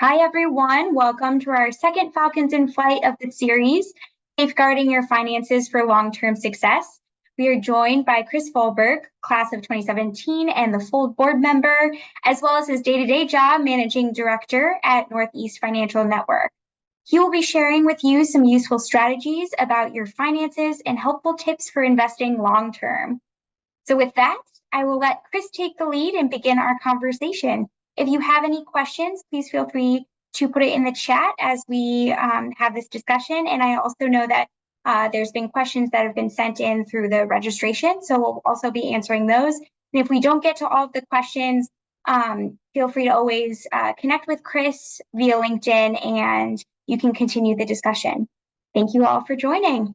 Hi, everyone. Welcome to our second Falcons in Flight of the series, Safeguarding Your Finances for Long-Term Success. We are joined by Chris Volberg, class of 2017 and the FOLD Board member, as well as his day-to-day job managing director at Northeast Financial Network. He will be sharing with you some useful strategies about your finances and helpful tips for investing long-term. So with that, I will let Chris take the lead and begin our conversation. If you have any questions, please feel free to put it in the chat as we have this discussion. And I also know that there's been questions that have been sent in through the registration, so we'll also be answering those. And if we don't get to all of the questions, feel free to always connect with Chris via LinkedIn and you can continue the discussion. Thank you all for joining.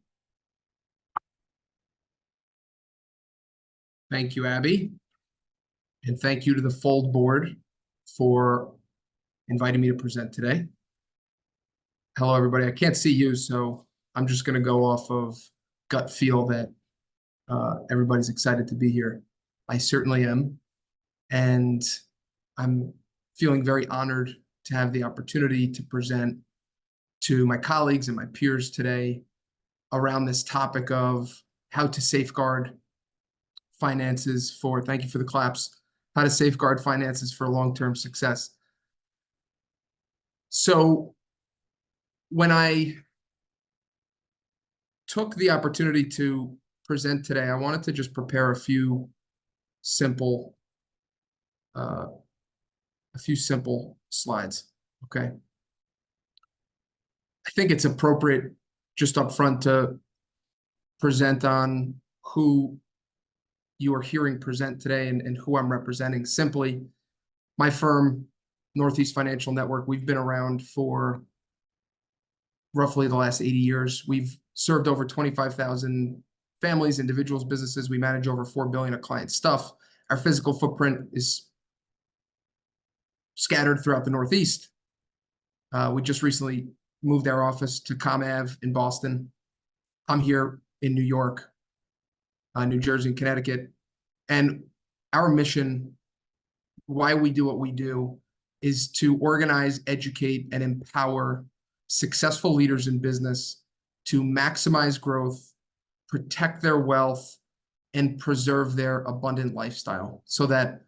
Thank you, Abby. And thank you to the FOLD Board for inviting me to present today. Hello, everybody. I can't see you, so I'm just going to go off of gut feel that everybody's excited to be here. I certainly am. And I'm feeling very honored to have the opportunity to present to my colleagues and my peers today around this topic of how to safeguard finances for, thank you for the claps, how to safeguard finances for long-term success. So when I took the opportunity to present today, I wanted to just prepare a few simple slides, okay? I think it's appropriate just up front to present on who you are hearing present today and who I'm representing. Simply, my firm, Northeast Financial Network, we've been around for roughly the last 80 years. We've served over 25,000 families, individuals, businesses. We manage over $4 billion of client stuff. Our physical footprint is scattered throughout the Northeast. We just recently moved our office to Com Ave in Boston. I'm here in New York, New Jersey, and Connecticut. And our mission, why we do what we do, is to organize, educate, and empower successful leaders in business to maximize growth, protect their wealth, and preserve their abundant lifestyle so that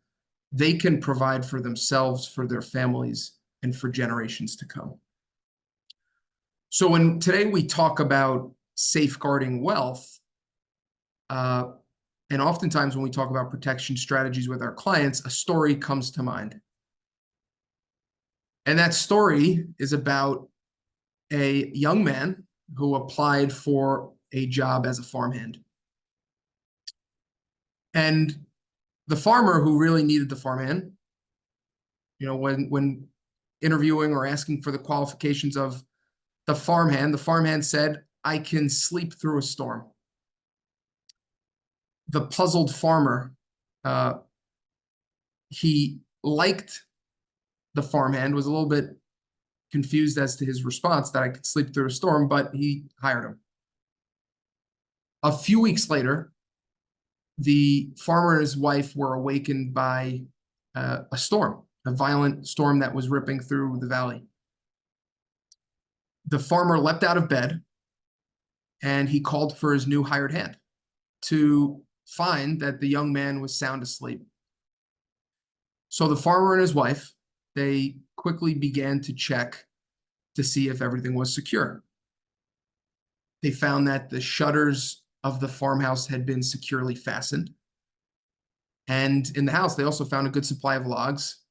they can provide for themselves, for their families, and for generations to come. So when today we talk about safeguarding wealth, and oftentimes when we talk about protection strategies with our clients, a story comes to mind. And that story is about a young man who applied for a job as a farmhand. And the farmer who really needed the farmhand, when interviewing or asking for the qualifications of the farmhand said, "I can sleep through a storm." The puzzled farmer, he liked the farmhand, was a little bit confused as to his response that I could sleep through a storm, but he hired him. A few weeks later, the farmer and his wife were awakened by a storm, a violent storm that was ripping through the valley. The farmer leapt out of bed and he called for his new hired hand to find that the young man was sound asleep. So the farmer and his wife, they quickly began to check to see if everything was secure. They found that the shutters of the farmhouse had been securely fastened. And in the house, they also found a good supply of logs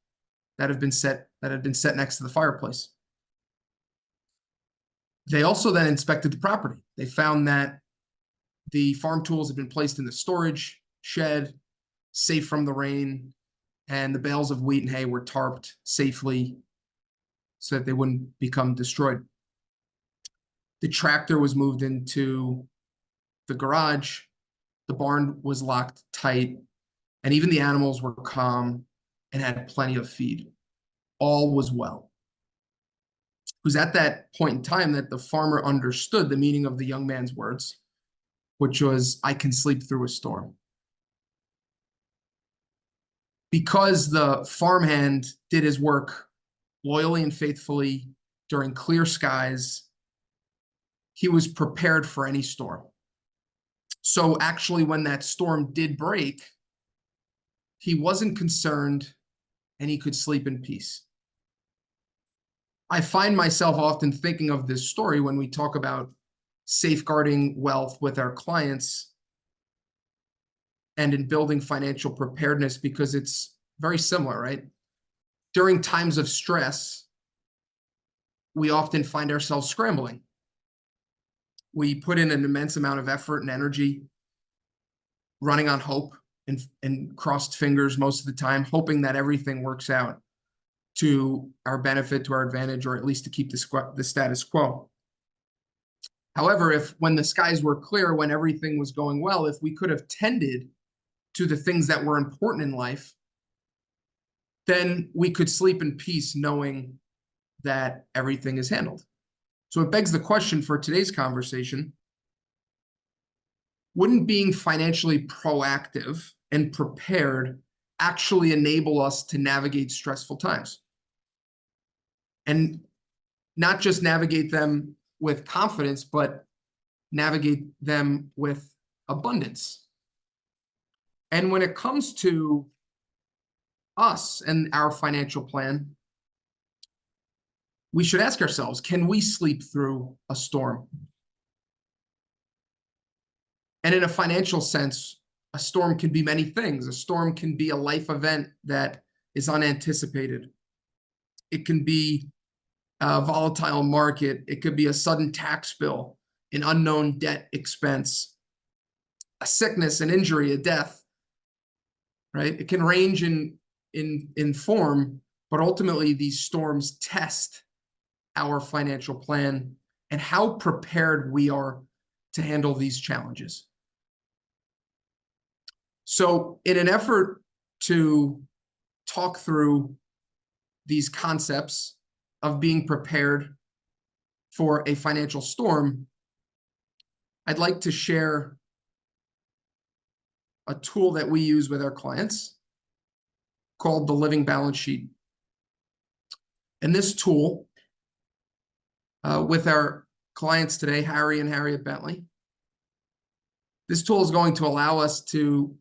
that had been set next to the fireplace. They also then inspected the property. They found that the farm tools had been placed in the storage shed, safe from the rain, and the bales of wheat and hay were tarped safely so that they wouldn't become destroyed. The tractor was moved into the garage, the barn was locked tight, and even the animals were calm and had plenty of feed. All was well. It was at that point in time that the farmer understood the meaning of the young man's words, which was, "I can sleep through a storm." Because the farmhand did his work loyally and faithfully during clear skies. He was prepared for any storm. So actually, when that storm did break, he wasn't concerned and he could sleep in peace. I find myself often thinking of this story when we talk about safeguarding wealth with our clients and in building financial preparedness, because it's very similar, right? During times of stress, we often find ourselves scrambling. We put in an immense amount of effort and energy, running on hope and crossed fingers most of the time, hoping that everything works out to our benefit, to our advantage, or at least to keep the status quo. However, when the skies were clear, when everything was going well, if we could have tended to the things that were important in life, then we could sleep in peace knowing that everything is handled. So it begs the question for today's conversation: wouldn't being financially proactive and prepared actually enable us to navigate stressful times? And not just navigate them with confidence, but navigate them with abundance. And when it comes to us and our financial plan, we should ask ourselves, can we sleep through a storm? And in a financial sense, a storm can be many things. A storm can be a life event that is unanticipated. It can be a volatile market. It could be a sudden tax bill, an unknown debt expense, a sickness, an injury, a death, right? It can range in form, but ultimately these storms test our financial plan and how prepared we are to handle these challenges. So in an effort to talk through these concepts of being prepared for a financial storm, I'd like to share a tool that we use with our clients called the Living Balance Sheet. And this tool, with our clients today, Harry and Harriet Bentley, this tool is going to allow us to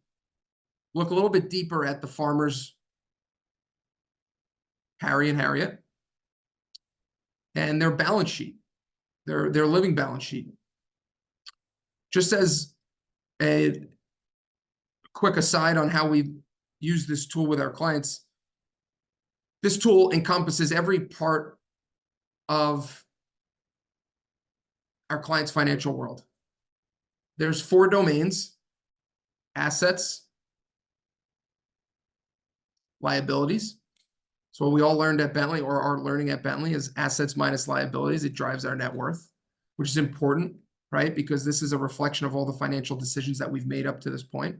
look a little bit deeper at the farmers, Harry and Harriet, and their balance sheet, their living balance sheet. Just as a quick aside on how we use this tool with our clients, this tool encompasses every part of our client's financial world. There's 4 domains: assets, liabilities. So what we all learned at Bentley, or are learning at Bentley, is assets minus liabilities. It drives our net worth, which is important, right? Because this is a reflection of all the financial decisions that we've made up to this point.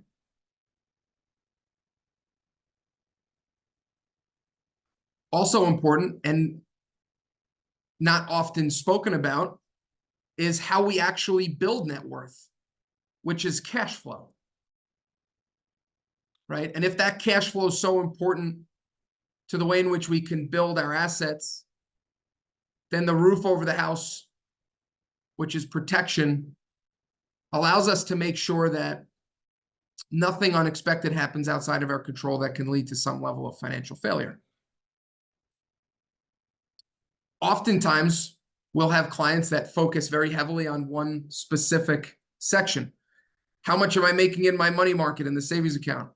Also important, and not often spoken about, is how we actually build net worth, which is cash flow, right? And if that cash flow is so important to the way in which we can build our assets, then the roof over the house, which is protection, allows us to make sure that nothing unexpected happens outside of our control that can lead to some level of financial failure. Oftentimes, we'll have clients that focus very heavily on one specific section. How much am I making in my money market in the savings account?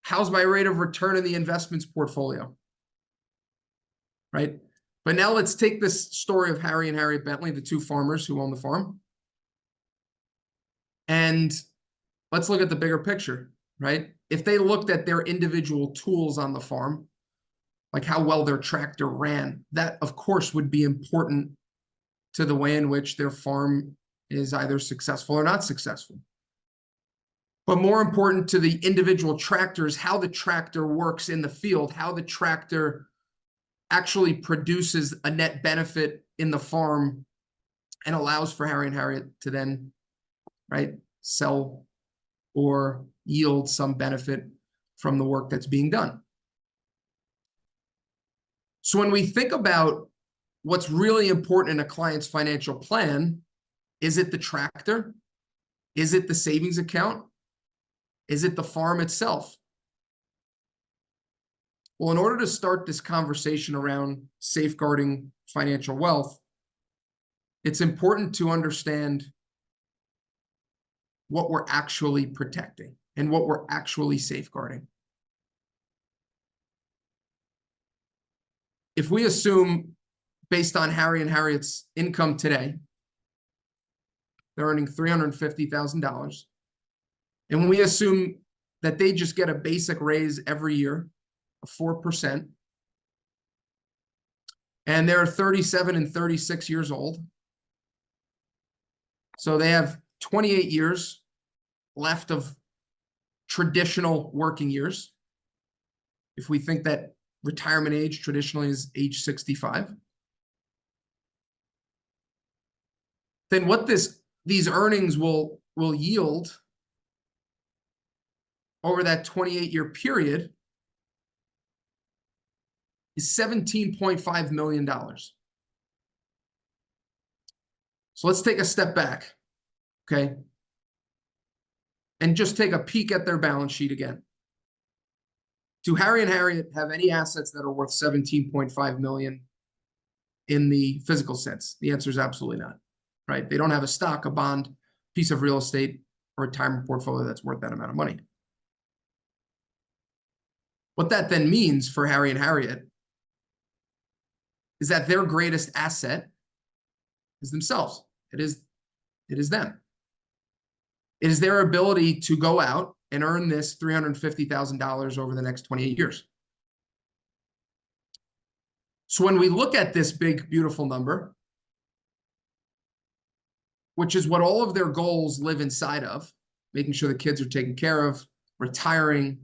How's my rate of return in the investments portfolio? Right? But now let's take this story of Harry and Harriet Bentley, the 2 farmers who own the farm, and let's look at the bigger picture, right? If they looked at their individual tools on the farm, like how well their tractor ran, that of course would be important to the way in which their farm is either successful or not successful. But more important to the individual tractor is how the tractor works in the field, how the tractor actually produces a net benefit in the farm and allows for Harry and Harriet to then, right, sell or yield some benefit from the work that's being done. So when we think about what's really important in a client's financial plan, is it the tractor? Is it the savings account? Is it the farm itself? Well, in order to start this conversation around safeguarding financial wealth, it's important to understand what we're actually protecting and what we're actually safeguarding. If we assume, based on Harry and Harriet's income today, they're earning $350,000, and we assume that they just get a basic raise every year of 4%, and they're 37 and 36 years old, so they have 28 years left of traditional working years. If we think that retirement age traditionally is age 65, then what these earnings will yield over that 28-year period is $17.5 million. So let's take a step back, okay? And just take a peek at their balance sheet again. Do Harry and Harriet have any assets that are worth $17.5 million in the physical sense? The answer is absolutely not, right? They don't have a stock, a bond, piece of real estate, or retirement portfolio that's worth that amount of money. What that then means for Harry and Harriet is that their greatest asset is themselves. It is them. It is their ability to go out and earn this $350,000 over the next 28 years. So when we look at this big, beautiful number, which is what all of their goals live inside of, making sure the kids are taken care of, retiring,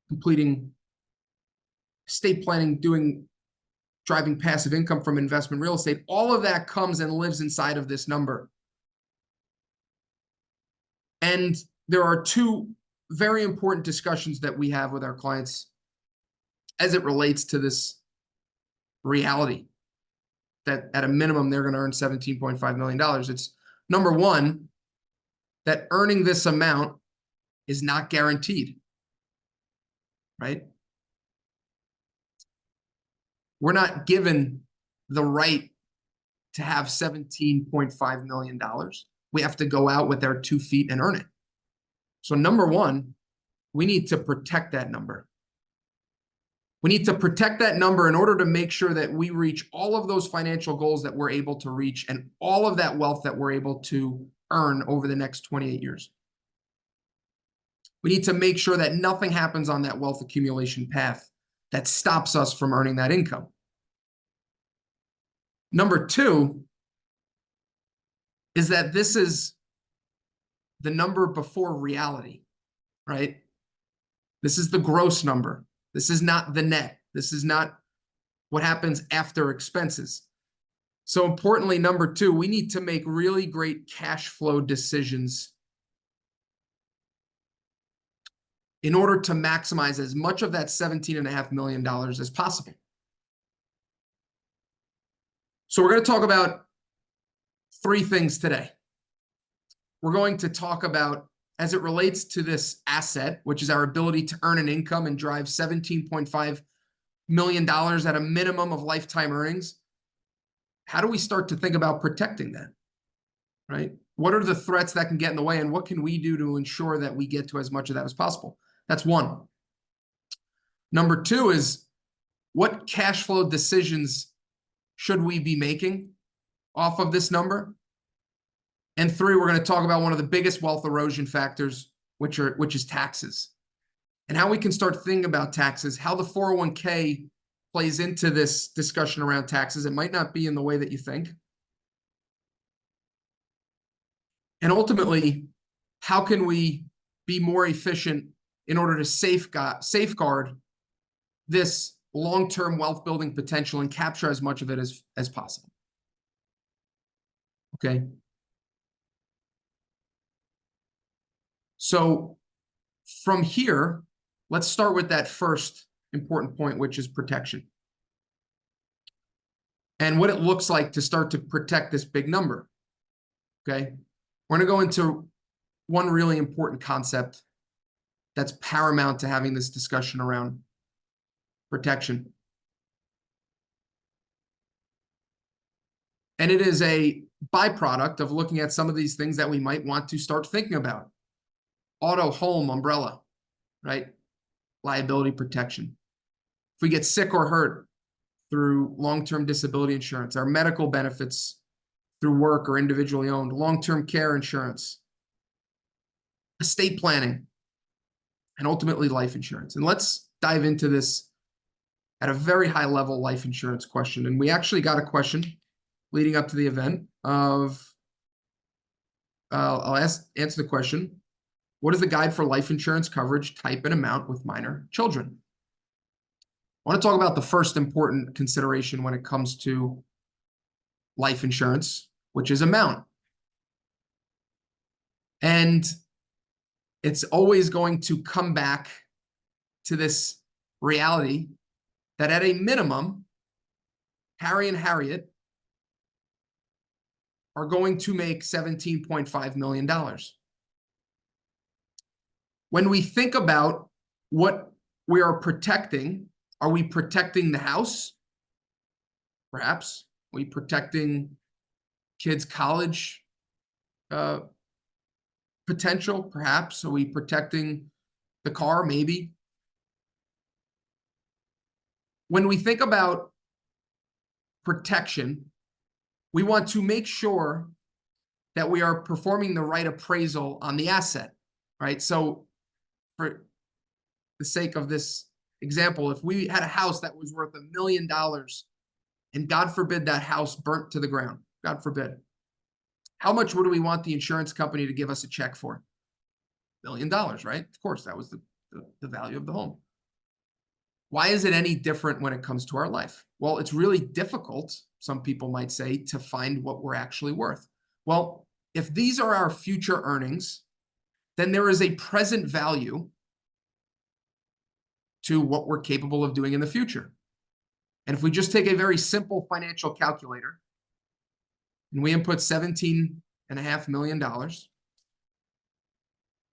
completing estate planning, driving passive income from investment real estate, all of that comes and lives inside of this number. And there are two very important discussions that we have with our clients as it relates to this reality that at a minimum, they're going to earn $17.5 million. It's number one, that earning this amount is not guaranteed, right? We're not given the right to have $17.5 million. We have to go out with our 2 feet and earn it. So number one, we need to protect that number. We need to protect that number in order to make sure that we reach all of those financial goals that we're able to reach and all of that wealth that we're able to earn over the next 28 years. We need to make sure that nothing happens on that wealth accumulation path that stops us from earning that income. Number two is that this is the number before reality, right? This is the gross number. This is not the net. This is not what happens after expenses. So importantly, number two, we need to make really great cash flow decisions in order to maximize as much of that $17.5 million as possible. So we're going to talk about 3 things today. We're going to talk about, as it relates to this asset, which is our ability to earn an income and drive $17.5 million at a minimum of lifetime earnings. How do we start to think about protecting that, right? What are the threats that can get in the way, and what can we do to ensure that we get to as much of that as possible? That's one. Number two is, what cash flow decisions should we be making off of this number? And 3, we're going to talk about one of the biggest wealth erosion factors, which is taxes, and how we can start thinking about taxes, how the 401k plays into this discussion around taxes. It might not be in the way that you think. And ultimately, how can we be more efficient in order to safeguard this long-term wealth building potential and capture as much of it as possible? Okay. So from here, let's start with that first important point, which is protection. and what it looks like to start to protect this big number. Okay, we're going to go into one really important concept that's paramount to having this discussion around protection. And it is a byproduct of looking at some of these things that we might want to start thinking about. Auto, home, umbrella, right? Liability protection. If we get sick or hurt through long-term disability insurance, our medical benefits through work or individually owned, long-term care insurance, estate planning, and ultimately life insurance. And let's dive into this at a very high level life insurance question. And we actually got a question leading up to the event of, I'll answer the question. What is the guide for life insurance coverage type and amount with minor children? I want to talk about the first important consideration when it comes to life insurance, which is amount. And it's always going to come back to this reality that at a minimum, Harry and Harriet are going to make $17.5 million. When we think about what we are protecting, are we protecting the house? Perhaps. Are we protecting kids' college potential? Perhaps. Are we protecting the car? Maybe. When we think about protection, we want to make sure that we are performing the right appraisal on the asset, right? So for the sake of this example, if we had a house that was worth $1 million and God forbid that house burnt to the ground, God forbid, how much would we want the insurance company to give us a check for? $1 million, right? Of course, that was the value of the home. Why is it any different when it comes to our life? Well, it's really difficult, some people might say, to find what we're actually worth. Well, if these are our future earnings, then there is a present value to what we're capable of doing in the future. And if we just take a very simple financial calculator and we input $17.5 million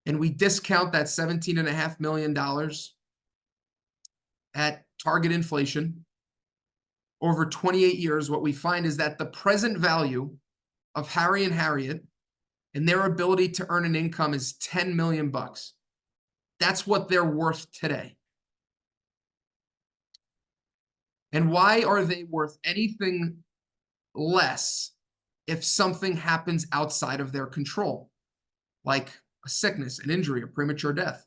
and we discount that $17.5 million at target inflation over 28 years, what we find is that the present value of Harry and Harriet and their ability to earn an income is 10 million bucks. That's what they're worth today. And why are they worth anything less if something happens outside of their control, like a sickness, an injury, a premature death?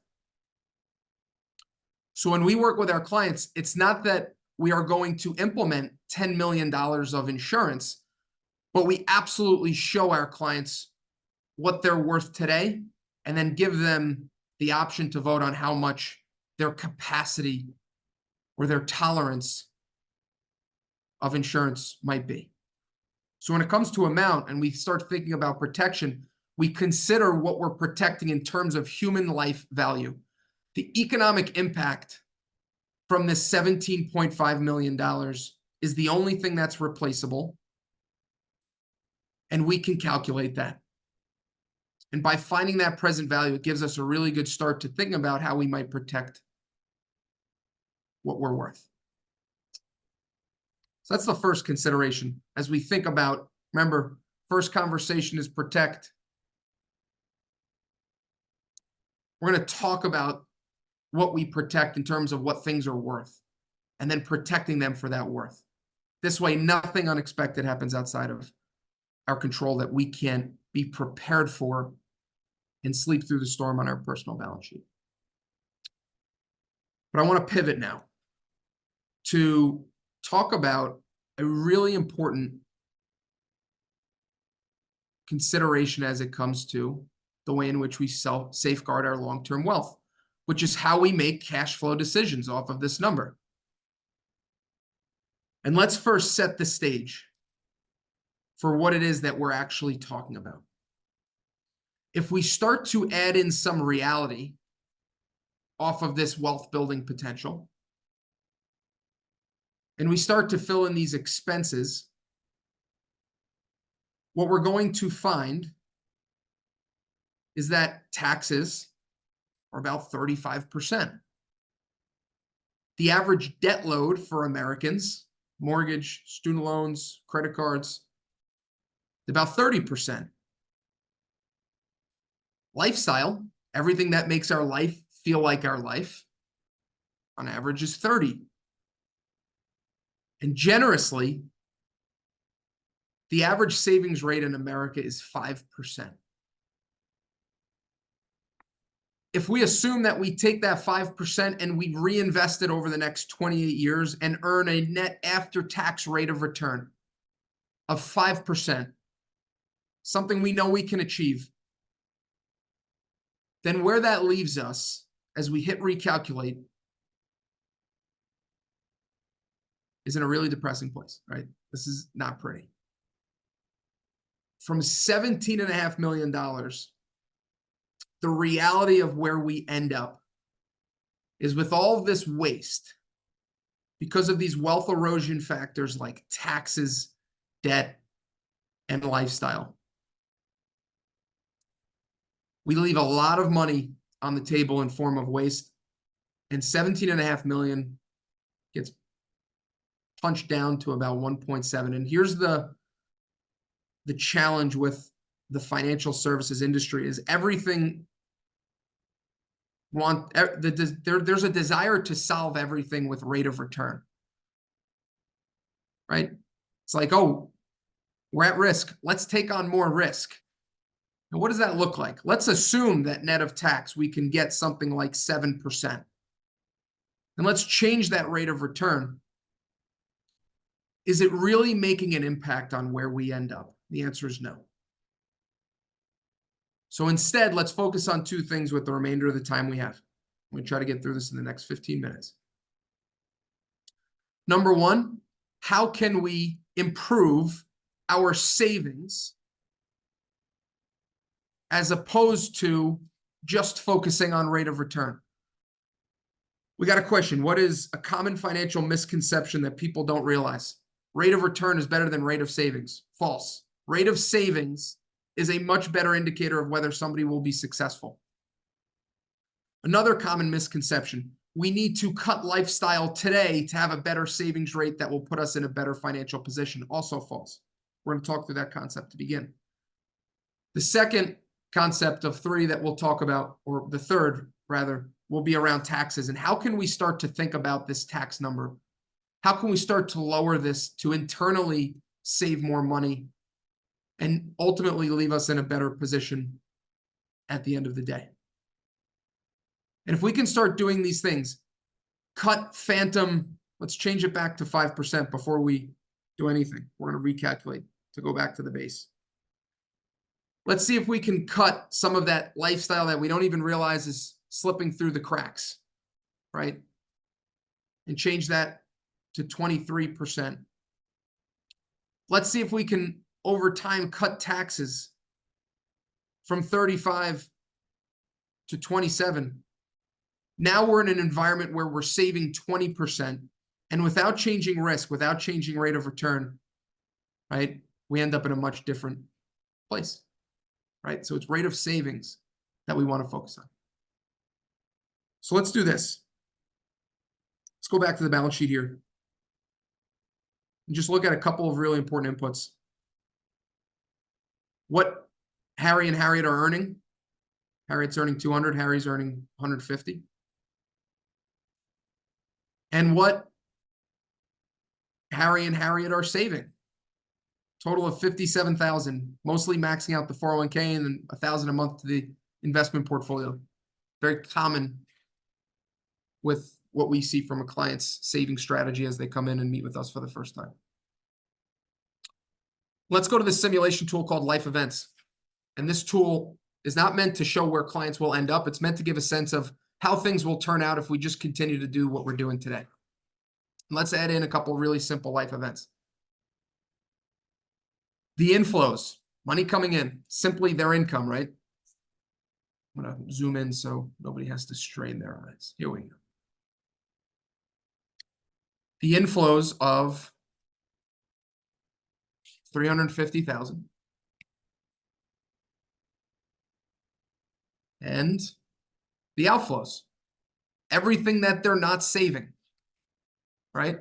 So when we work with our clients, it's not that we are going to implement $10 million of insurance, but we absolutely show our clients what they're worth today and then give them the option to vote on how much their capacity or their tolerance of insurance might be. So when it comes to amount and we start thinking about protection, we consider what we're protecting in terms of human life value. The economic impact from this $17.5 million is the only thing that's replaceable, and we can calculate that. And by finding that present value, it gives us a really good start to thinking about how we might protect what we're worth. So that's the first consideration as we think about, remember, first conversation is protect. We're going to talk about what we protect in terms of what things are worth, and then protecting them for that worth. This way, nothing unexpected happens outside of our control that we can't be prepared for and sleep through the storm on our personal balance sheet. But I want to pivot now to talk about a really important consideration as it comes to the way in which we safeguard our long-term wealth, which is how we make cash flow decisions off of this number. And let's first set the stage for what it is that we're actually talking about. If we start to add in some reality off of this wealth building potential, and we start to fill in these expenses, what we're going to find is that taxes are about 35%. The average debt load for Americans, mortgage, student loans, credit cards, is about 30%. Lifestyle, everything that makes our life feel like our life, on average is 30. And generously, the average savings rate in America is 5%. If we assume that we take that 5% and we reinvest it over the next 28 years and earn a net after-tax rate of return of 5%, something we know we can achieve, then where that leaves us as we hit recalculate is in a really depressing place, right? This is not pretty. From $17.5 million, the reality of where we end up is with all of this waste, because of these wealth erosion factors like taxes, debt, and lifestyle, we leave a lot of money on the table in form of waste, and 17.5 million gets punched down to about 1.7. And here's the challenge with the financial services industry is everything there's a desire to solve everything with rate of return, right? It's like, oh, we're at risk. Let's take on more risk. Now, what does that look like? Let's assume that net of tax, we can get something like 7%. And let's change that rate of return. Is it really making an impact on where we end up? The answer is no. So instead, let's focus on two things with the remainder of the time we have. I'm going to try to get through this in the next 15 minutes. Number one, how can we improve our savings as opposed to just focusing on rate of return? We got a question. What is a common financial misconception that people don't realize? Rate of return is better than rate of savings. False. Rate of savings is a much better indicator of whether somebody will be successful. Another common misconception, we need to cut lifestyle today to have a better savings rate that will put us in a better financial position. Also false. We're going to talk through that concept to begin. The second concept of three that we'll talk about, or the third rather, will be around taxes. And how can we start to think about this tax number? How can we start to lower this to internally save more money and ultimately leave us in a better position at the end of the day? And if we can start doing these things, cut phantom, let's change it back to 5% before we do anything. We're going to recalculate to go back to the base. Let's see if we can cut some of that lifestyle that we don't even realize is slipping through the cracks, right? And change that to 23%. Let's see if we can, over time, cut taxes from 35 to 27. Now we're in an environment where we're saving 20%, and without changing risk, without changing rate of return, right, we end up in a much different place, right? So it's rate of savings that we want to focus on. So let's do this. Let's go back to the balance sheet here and just look at a couple of really important inputs. What Harry and Harriet are earning. Harriet's earning 200, Harry's earning 150. And what Harry and Harriet are saving. Total of 57,000, mostly maxing out the 401k and then 1,000 a month to the investment portfolio. Very common with what we see from a client's saving strategy as they come in and meet with us for the first time. Let's go to this simulation tool called Life Events. And this tool is not meant to show where clients will end up. It's meant to give a sense of how things will turn out if we just continue to do what we're doing today. Let's add in a couple of really simple life events. The inflows, money coming in, simply their income, right? I'm going to zoom in so nobody has to strain their eyes. Here we go. the inflows of 350,000 and the outflows, everything that they're not saving, right?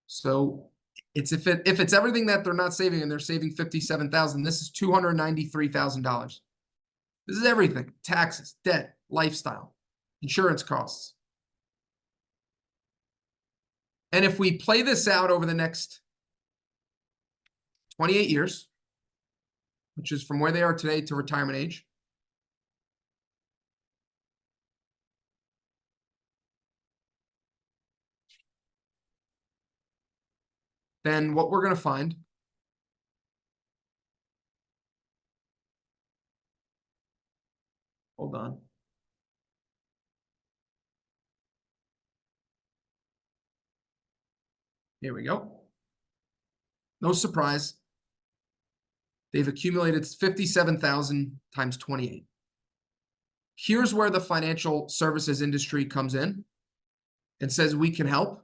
So it's if it's everything that they're not saving and they're saving 57,000, this is $293,000. This is everything: taxes, debt, lifestyle, insurance costs. And if we play this out over the next 28 years, which is from where they are today to retirement age, then what we're going to find hold on. Here we go. No surprise. They've accumulated 57,000 times 28. Here's where the financial services industry comes in and says we can help.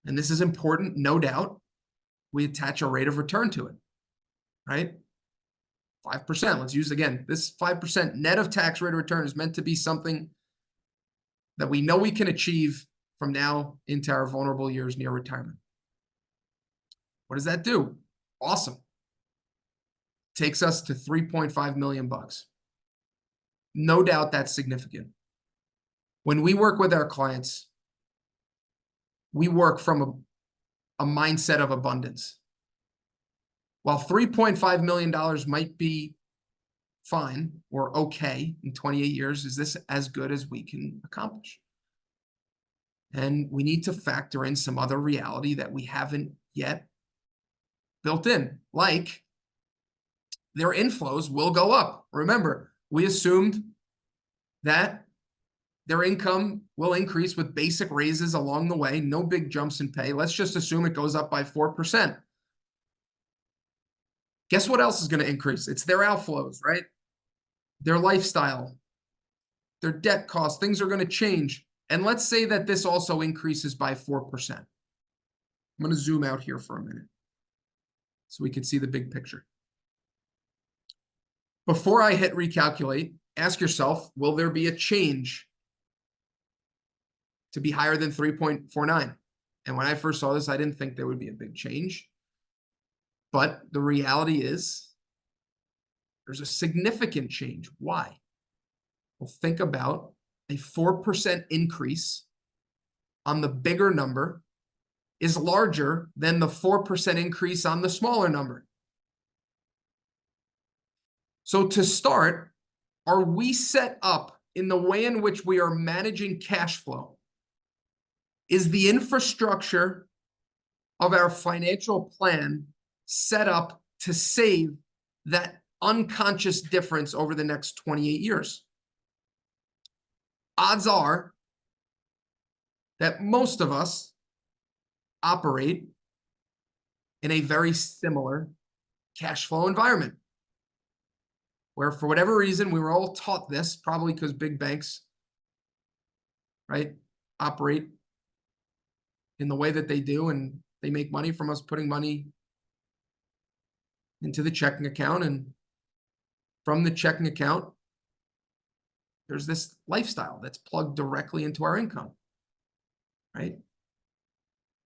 And this is important, no doubt. We attach a rate of return to it, right? 5%. Let's use again. This 5% net of tax rate of return is meant to be something that we know we can achieve from now into our vulnerable years near retirement. What does that do? Awesome. Takes us to 3.5 million bucks. No doubt that's significant. When we work with our clients, we work from a mindset of abundance. While $3.5 million might be fine or okay in 28 years, is this as good as we can accomplish? And we need to factor in some other reality that we haven't yet built in, like their inflows will go up. Remember, we assumed that their income will increase with basic raises along the way, no big jumps in pay. Let's just assume it goes up by 4%. Guess what else is going to increase? It's their outflows, right? Their lifestyle, their debt costs, things are going to change. And let's say that this also increases by 4%. I'm going to zoom out here for a minute so we can see the big picture. Before I hit recalculate, ask yourself, will there be a change to be higher than 3.49? And when I first saw this, I didn't think there would be a big change. But the reality is there's a significant change. Why? Well, think about a 4% increase on the bigger number is larger than the 4% increase on the smaller number. So to start, are we set up in the way in which we are managing cash flow? Is the infrastructure of our financial plan set up to save that unconscious difference over the next 28 years? Odds are that most of us operate in a very similar cash flow environment, where for whatever reason, we were all taught this, probably because big banks, right, operate in the way that they do, and they make money from us putting money into the checking account, and from the checking account, there's this lifestyle that's plugged directly into our income, right?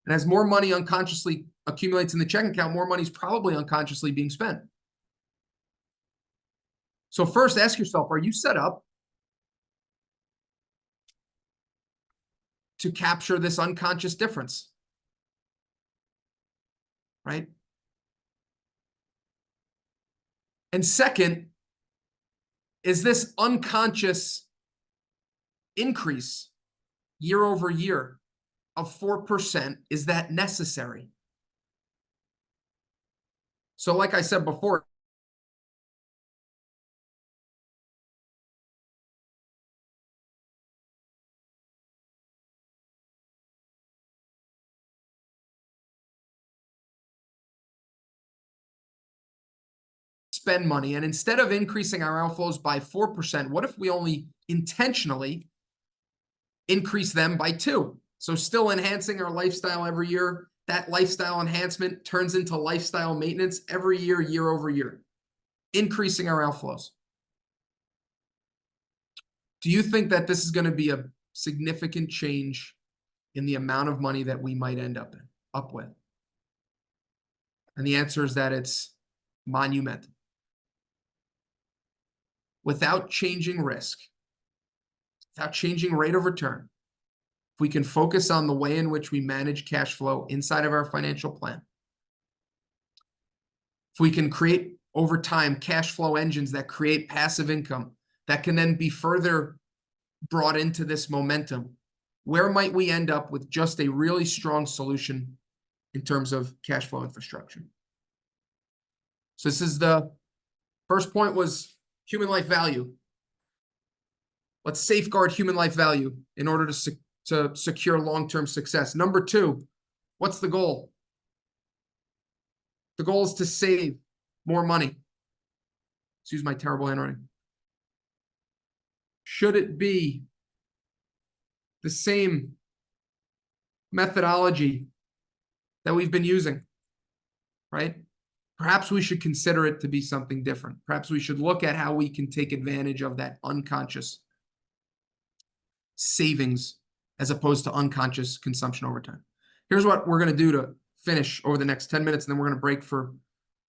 And as more money unconsciously accumulates in the checking account, more money is probably unconsciously being spent. So first, ask yourself, are you set up to capture this unconscious difference, right? And second, is this unconscious increase year over year of 4%, is that necessary? So like I said before, spend money, and instead of increasing our outflows by 4%, what if we only intentionally increase them by 2%? So still enhancing our lifestyle every year. That lifestyle enhancement turns into lifestyle maintenance every year, year over year, increasing our outflows. Do you think that this is going to be a significant change in the amount of money that we might end up with? And the answer is that it's monumental. Without changing risk, without changing rate of return, if we can focus on the way in which we manage cash flow inside of our financial plan, if we can create over time cash flow engines that create passive income that can then be further brought into this momentum, where might we end up with just a really strong solution in terms of cash flow infrastructure? So this is the first point, was human life value. Let's safeguard human life value in order to secure long-term success. Number two, what's the goal? The goal is to save more money. Excuse my terrible handwriting. Should it be the same methodology that we've been using, right? Perhaps we should consider it to be something different. Perhaps we should look at how we can take advantage of that unconscious savings as opposed to unconscious consumption over time. Here's what we're going to do to finish over the next 10 minutes, and then we're going to break for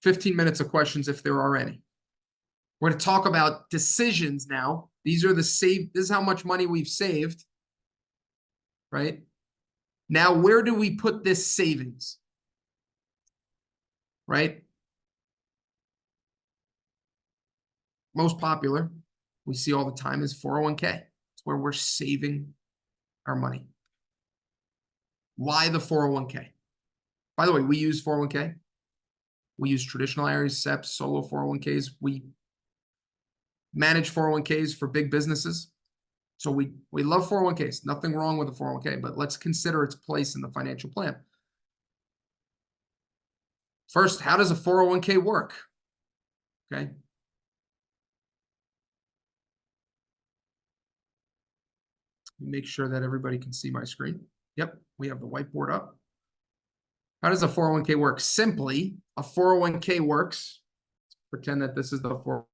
15 minutes of questions if there are any. We're going to talk about decisions now. These are this is how much money we've saved, right? Now, where do we put this savings? Right? Most popular, we see all the time, is 401k. It's where we're saving our money. Why the 401k? By the way, we use 401k. We use traditional IRAs, SEPs, solo 401ks. We manage 401ks for big businesses. So we love 401ks. Nothing wrong with a 401k, but let's consider its place in the financial plan. First, how does a 401k work? Okay. Make sure that everybody can see my screen. Yep, we have the whiteboard up. How does a 401k work? Simply, a 401k works. Let's pretend that this is the 401k.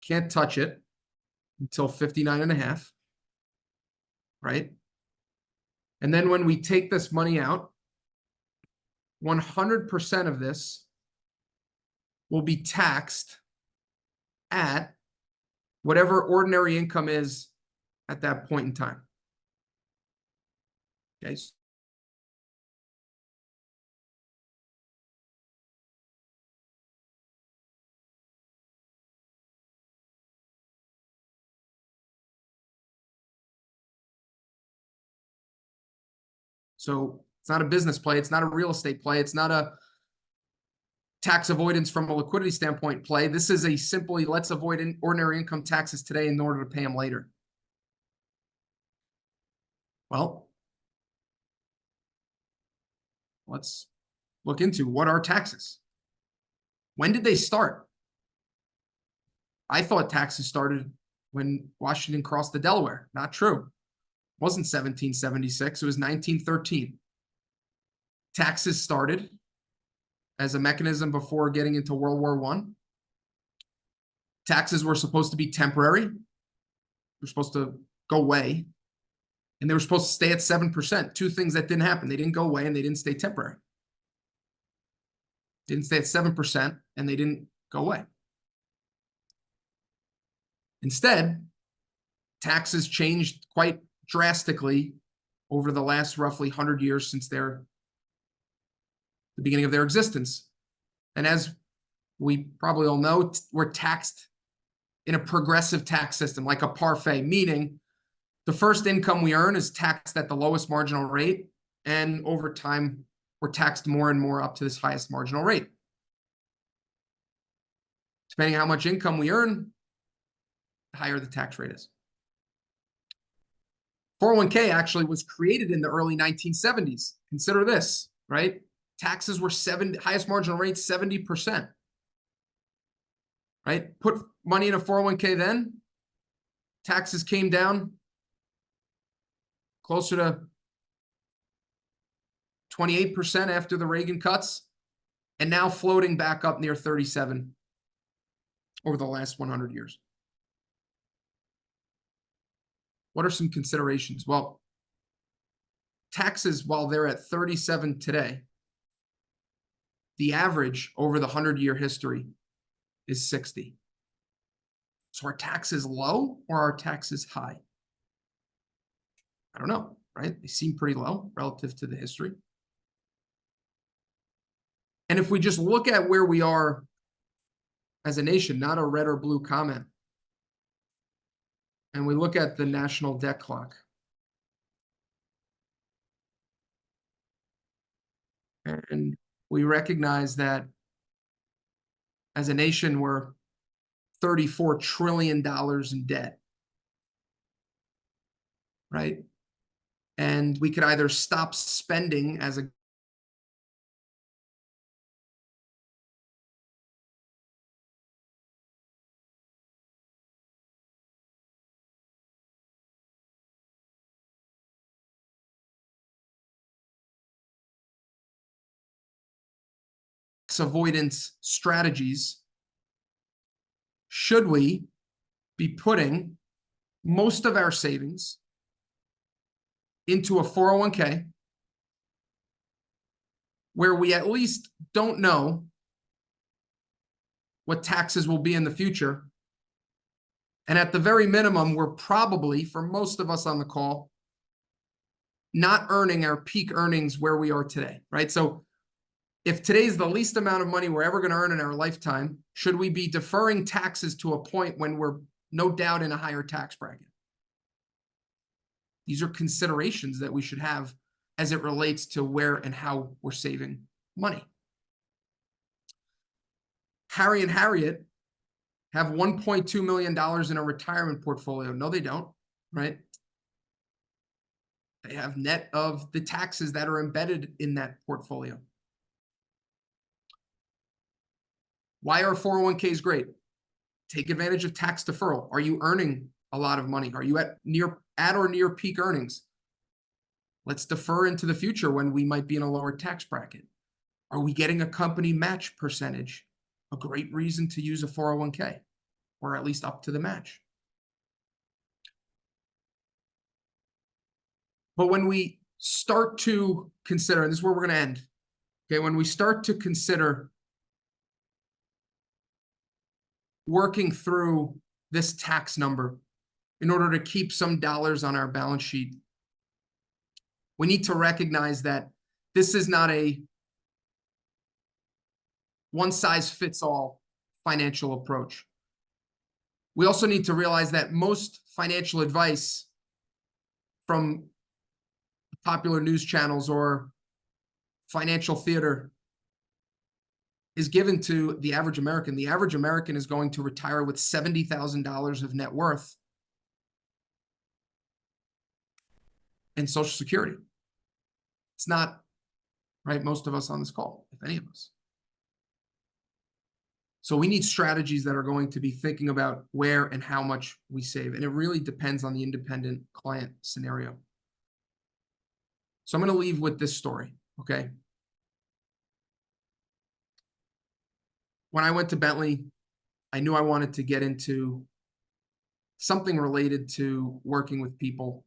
Can't touch it until 59 and a half, right? And then when we take this money out, 100% of this will be taxed at whatever ordinary income is at that point in time. Okay. So it's not a business play. It's not a real estate play. It's not a tax avoidance from a liquidity standpoint play. This is a simply let's avoid ordinary income taxes today in order to pay them later. Well, let's look into what are taxes. When did they start? I thought taxes started when Washington crossed the Delaware. Not true. It wasn't 1776. It was 1913. Taxes started as a mechanism before getting into World War I. Taxes were supposed to be temporary. They were supposed to go away. And they were supposed to stay at 7%. Two things that didn't happen. They didn't go away and they didn't stay temporary. They didn't stay at 7% and they didn't go away. Instead, taxes changed quite drastically over the last roughly 100 years since the beginning of their existence. And as we probably all know, we're taxed in a progressive tax system, like a parfait, meaning the first income we earn is taxed at the lowest marginal rate, and over time, we're taxed more and more up to this highest marginal rate. Depending on how much income we earn, the higher the tax rate is. 401k actually was created in the early 1970s. Consider this, right? Taxes were highest marginal rate, 70%. Right? Put money in a 401k then, taxes came down closer to 28% after the Reagan cuts, and now floating back up near 37 over the last 100 years. What are some considerations? Well, taxes, while they're at 37 today, the average over the 100-year history is 60. So are taxes low or are taxes high? I don't know, right? They seem pretty low relative to the history. And if we just look at where we are as a nation, not a red or blue comment, and we look at the national debt clock, and we recognize that as a nation, we're $34 trillion in debt, right? And we could either stop spending as a avoidance strategies, should we be putting most of our savings into a 401k where we at least don't know what taxes will be in the future? And at the very minimum, we're probably, for most of us on the call, not earning our peak earnings where we are today, right? So if today's the least amount of money we're ever going to earn in our lifetime, should we be deferring taxes to a point when we're no doubt in a higher tax bracket? These are considerations that we should have as it relates to where and how we're saving money. Harry and Harriet have $1.2 million in a retirement portfolio. No, they don't, right? They have net of the taxes that are embedded in that portfolio. Why are 401ks great? Take advantage of tax deferral. Are you earning a lot of money? Are you at or near peak earnings? Let's defer into the future when we might be in a lower tax bracket. Are we getting a company match percentage? A great reason to use a 401k, or at least up to the match. But when we start to consider, and this is where we're going to end, okay, when we start to consider working through this tax number in order to keep some dollars on our balance sheet, we need to recognize that this is not a one-size-fits-all financial approach. We also need to realize that most financial advice from popular news channels or financial theater is given to the average American. The average American is going to retire with $70,000 of net worth in Social Security. It's not, right, most of us on this call, if any of us. So we need strategies that are going to be thinking about where and how much we save. And it really depends on the independent client scenario. So I'm going to leave with this story, okay? When I went to Bentley, I knew I wanted to get into something related to working with people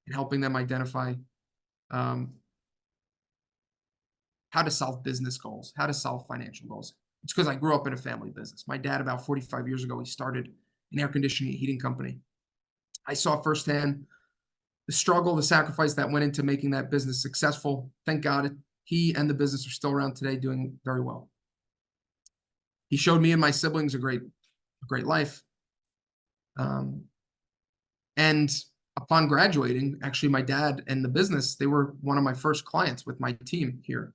and helping them identify how to solve business goals, how to solve financial goals. It's because I grew up in a family business. My dad, about 45 years ago, he started an air conditioning and heating company. I saw firsthand the struggle, the sacrifice that went into making that business successful. Thank God he and the business are still around today, doing very well. He showed me and my siblings a great life. And upon graduating, actually, my dad and the business, they were one of my first clients with my team here.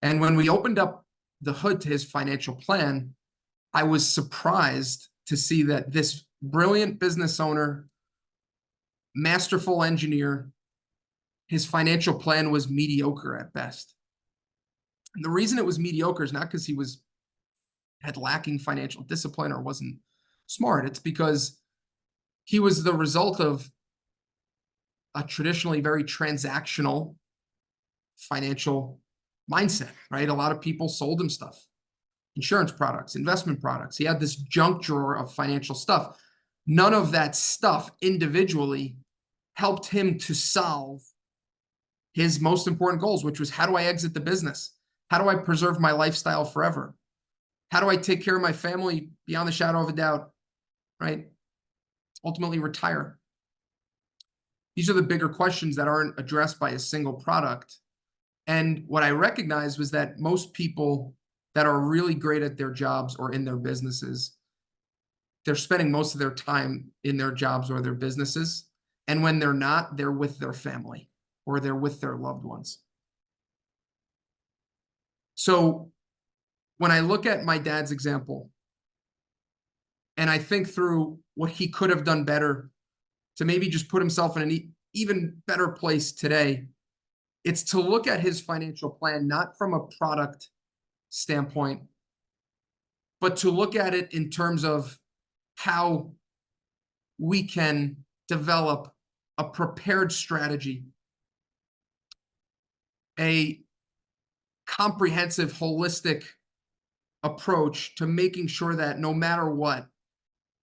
And when we opened up the hood to his financial plan, I was surprised to see that this brilliant business owner masterful engineer. His financial plan was mediocre at best. And the reason it was mediocre is not because he had lacking financial discipline or wasn't smart. It's because he was the result of a traditionally very transactional financial mindset, right? A lot of people sold him stuff, insurance products, investment products. He had this junk drawer of financial stuff. None of that stuff individually helped him to solve his most important goals, which was, how do I exit the business? How do I preserve my lifestyle forever? How do I take care of my family beyond the shadow of a doubt, right? Ultimately retire. These are the bigger questions that aren't addressed by a single product. And what I recognized was that most people that are really great at their jobs or in their businesses, they're spending most of their time in their jobs or their businesses. And when they're not, they're with their family or they're with their loved ones. So when I look at my dad's example and I think through what he could have done better to maybe just put himself in an even better place today, it's to look at his financial plan, not from a product standpoint, but to look at it in terms of how we can develop a prepared strategy, a comprehensive, holistic approach to making sure that no matter what,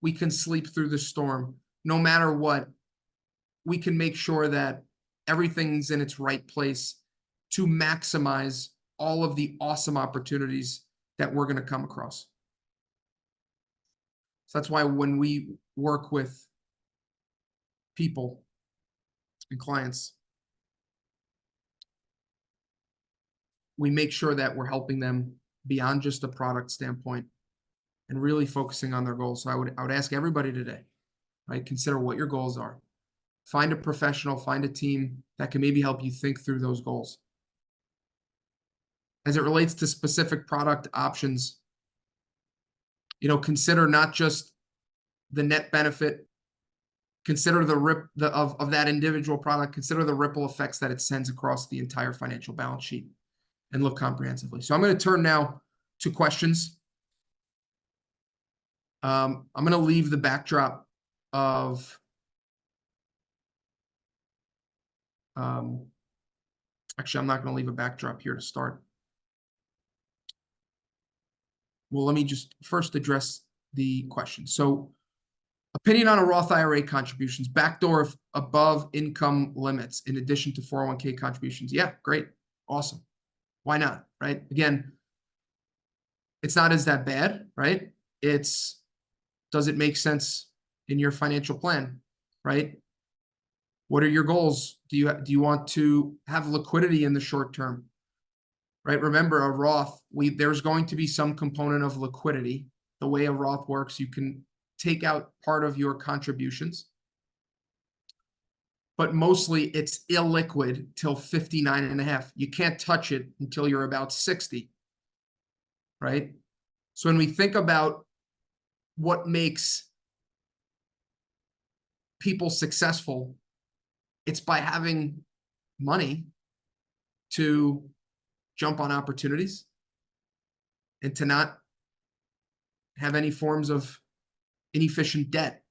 we can sleep through the storm. No matter what, we can make sure that everything's in its right place to maximize all of the awesome opportunities that we're going to come across. So that's why when we work with people and clients, we make sure that we're helping them beyond just a product standpoint and really focusing on their goals. So I would ask everybody today, right? Consider what your goals are. Find a professional, find a team that can maybe help you think through those goals. As it relates to specific product options, consider not just the net benefit, consider of that individual product, consider the ripple effects that it sends across the entire financial balance sheet, and look comprehensively. So I'm going to turn now to questions. I'm going to leave the backdrop of actually, I'm not going to leave a backdrop here to start. Well, let me just first address the question. So, opinion on a Roth IRA contributions, backdoor above income limits in addition to 401k contributions. Yeah, great. Awesome. Why not, right? Again, it's not as that bad, right? Does it make sense in your financial plan, right? What are your goals? Do you want to have liquidity in the short term, right? Remember, a Roth, there's going to be some component of liquidity. The way a Roth works, you can take out part of your contributions, but mostly it's illiquid till 59 and a half. You can't touch it until you're about 60, right? So when we think about what makes people successful, it's by having money to jump on opportunities and to not have any forms of inefficient debt.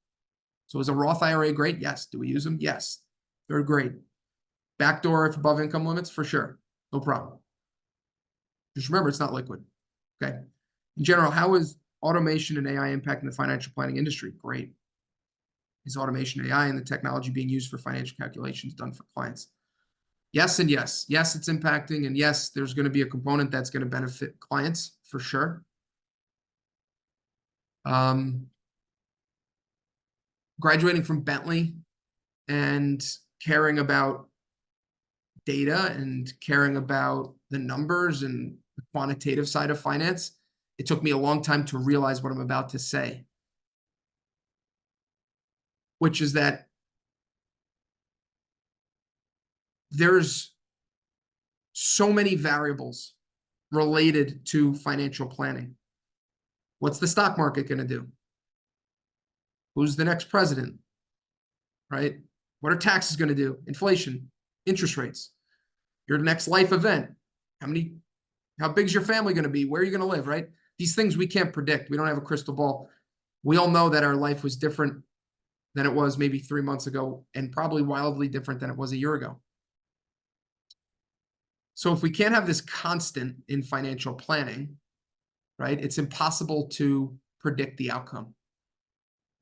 So is a Roth IRA great? Yes. Do we use them? Yes. They're great. Backdoor if above income limits? For sure. No problem. Just remember, it's not liquid. Okay. In general, how is automation and AI impacting the financial planning industry? Great. Is automation, AI, and the technology being used for financial calculations done for clients? Yes and yes. Yes, it's impacting, and yes, there's going to be a component that's going to benefit clients for sure. Graduating from Bentley and caring about data and caring about the numbers and the quantitative side of finance, it took me a long time to realize what I'm about to say, which is that there's so many variables related to financial planning. What's the stock market going to do? Who's the next president, right? What are taxes going to do? Inflation, interest rates, your next life event. How big is your family going to be? Where are you going to live, right? These things we can't predict. We don't have a crystal ball. We all know that our life was different than it was maybe 3 months ago, and probably wildly different than it was a year ago. So if we can't have this constant in financial planning, right, it's impossible to predict the outcome.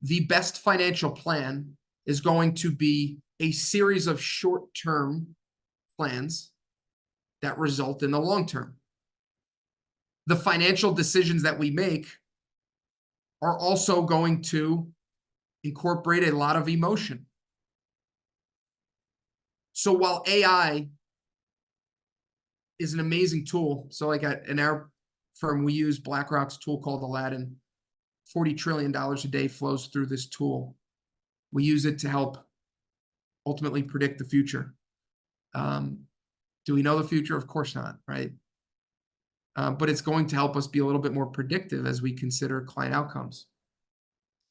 The best financial plan is going to be a series of short-term plans that result in the long term. The financial decisions that we make are also going to incorporate a lot of emotion. So while AI is an amazing tool, so like in our firm, we use BlackRock's tool called Aladdin. $40 trillion a day flows through this tool. We use it to help ultimately predict the future. Do we know the future? Of course not, right? But it's going to help us be a little bit more predictive as we consider client outcomes.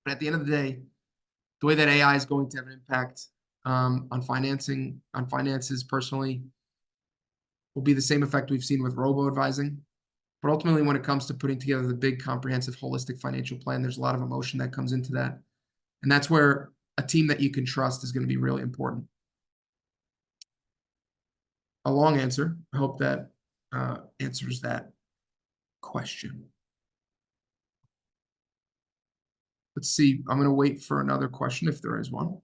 But at the end of the day, the way that AI is going to have an impact on finances personally, will be the same effect we've seen with robo-advising. But ultimately, when it comes to putting together the big, comprehensive, holistic financial plan, there's a lot of emotion that comes into that. And that's where a team that you can trust is going to be really important. A long answer. I hope that answers that question. Let's see. I'm going to wait for another question if there is one.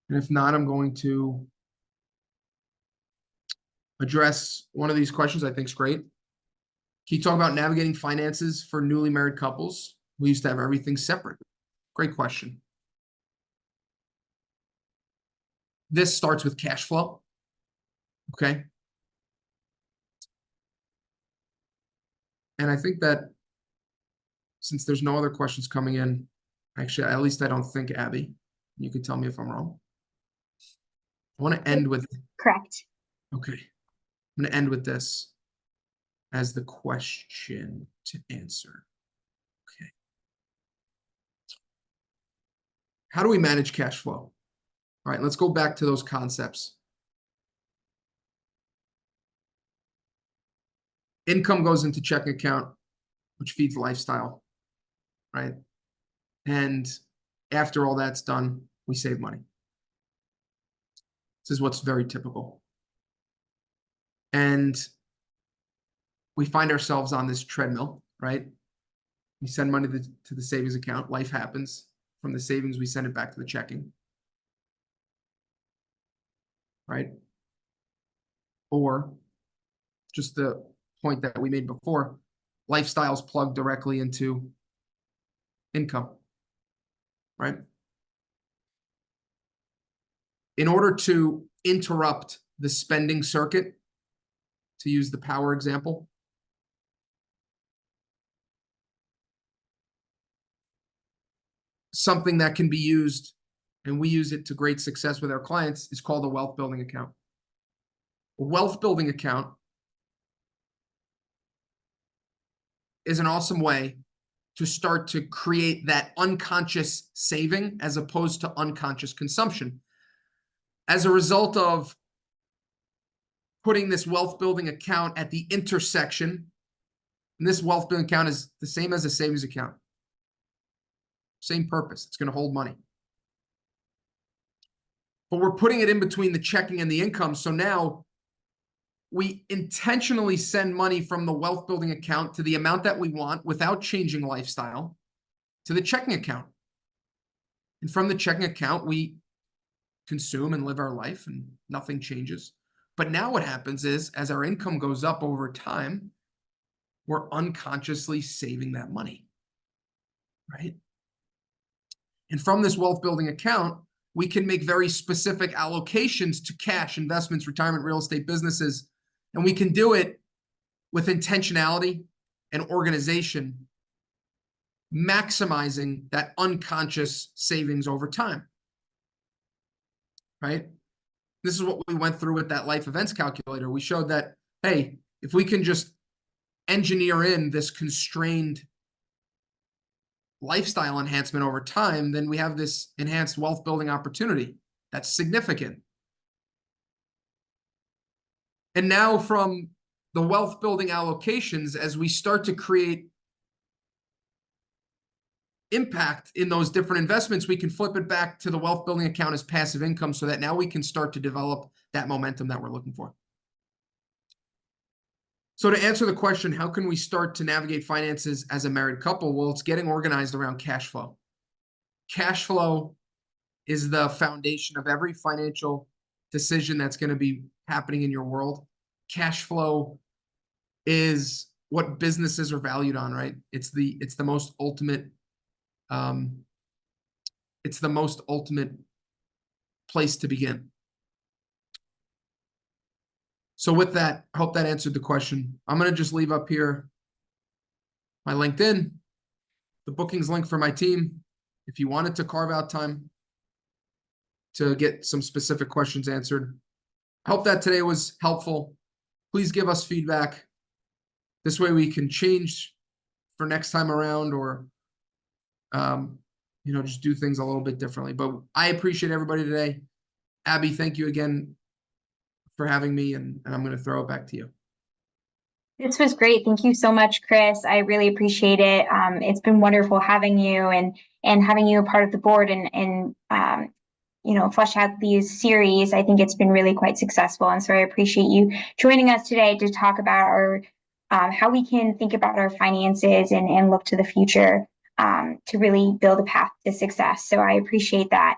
And if not, I'm going to address one of these questions I think is great. Can you talk about navigating finances for newly married couples? We used to have everything separate. Great question. This starts with cash flow. Okay. And I think that since there's no other questions coming in, actually, at least I don't think, Abby, you can tell me if I'm wrong. I want to end with. Correct. Okay. I'm going to end with this as the question to answer. Okay. How do we manage cash flow? All right, let's go back to those concepts. Income goes into checking account, which feeds lifestyle, right? And after all that's done, we save money. This is what's very typical. And we find ourselves on this treadmill, right? We send money to the savings account. Life happens. From the savings, we send it back to the checking, right? Or just the point that we made before, lifestyles plug directly into income, right? In order to interrupt the spending circuit, to use the power example, something that can be used, and we use it to great success with our clients, is called a wealth building account. A wealth building account is an awesome way to start to create that unconscious saving as opposed to unconscious consumption. As a result of putting this wealth building account at the intersection, and this wealth building account is the same as a savings account. Same purpose. It's going to hold money. But we're putting it in between the checking and the income. So now we intentionally send money from the wealth building account to the amount that we want without changing lifestyle to the checking account. And from the checking account, we consume and live our life and nothing changes. But now what happens is, as our income goes up over time, we're unconsciously saving that money, right? And from this wealth building account, we can make very specific allocations to cash, investments, retirement, real estate, businesses. And we can do it with intentionality and organization, maximizing that unconscious savings over time, right? This is what we went through with that life events calculator. We showed that, hey, if we can just engineer in this constrained lifestyle enhancement over time, then we have this enhanced wealth building opportunity. That's significant. And now from the wealth building allocations, as we start to create impact in those different investments, we can flip it back to the wealth building account as passive income so that now we can start to develop that momentum that we're looking for. So to answer the question, how can we start to navigate finances as a married couple? Well, it's getting organized around cash flow. Cash flow is the foundation of every financial decision that's going to be happening in your world. Cash flow is what businesses are valued on, right? It's the most ultimate place to begin. So with that, I hope that answered the question. I'm going to just leave up here my LinkedIn, the bookings link for my team. If you wanted to carve out time to get some specific questions answered, I hope that today was helpful. Please give us feedback. This way we can change for next time around, or just do things a little bit differently. But I appreciate everybody today. Abby, thank you again for having me, and I'm going to throw it back to you. This was great. Thank you so much, Chris. I really appreciate it. It's been wonderful having you and having you a part of the board and flesh out these series. I think it's been really quite successful. And so I appreciate you joining us today to talk about our how we can think about our finances and look to the future to really build a path to success. So I appreciate that.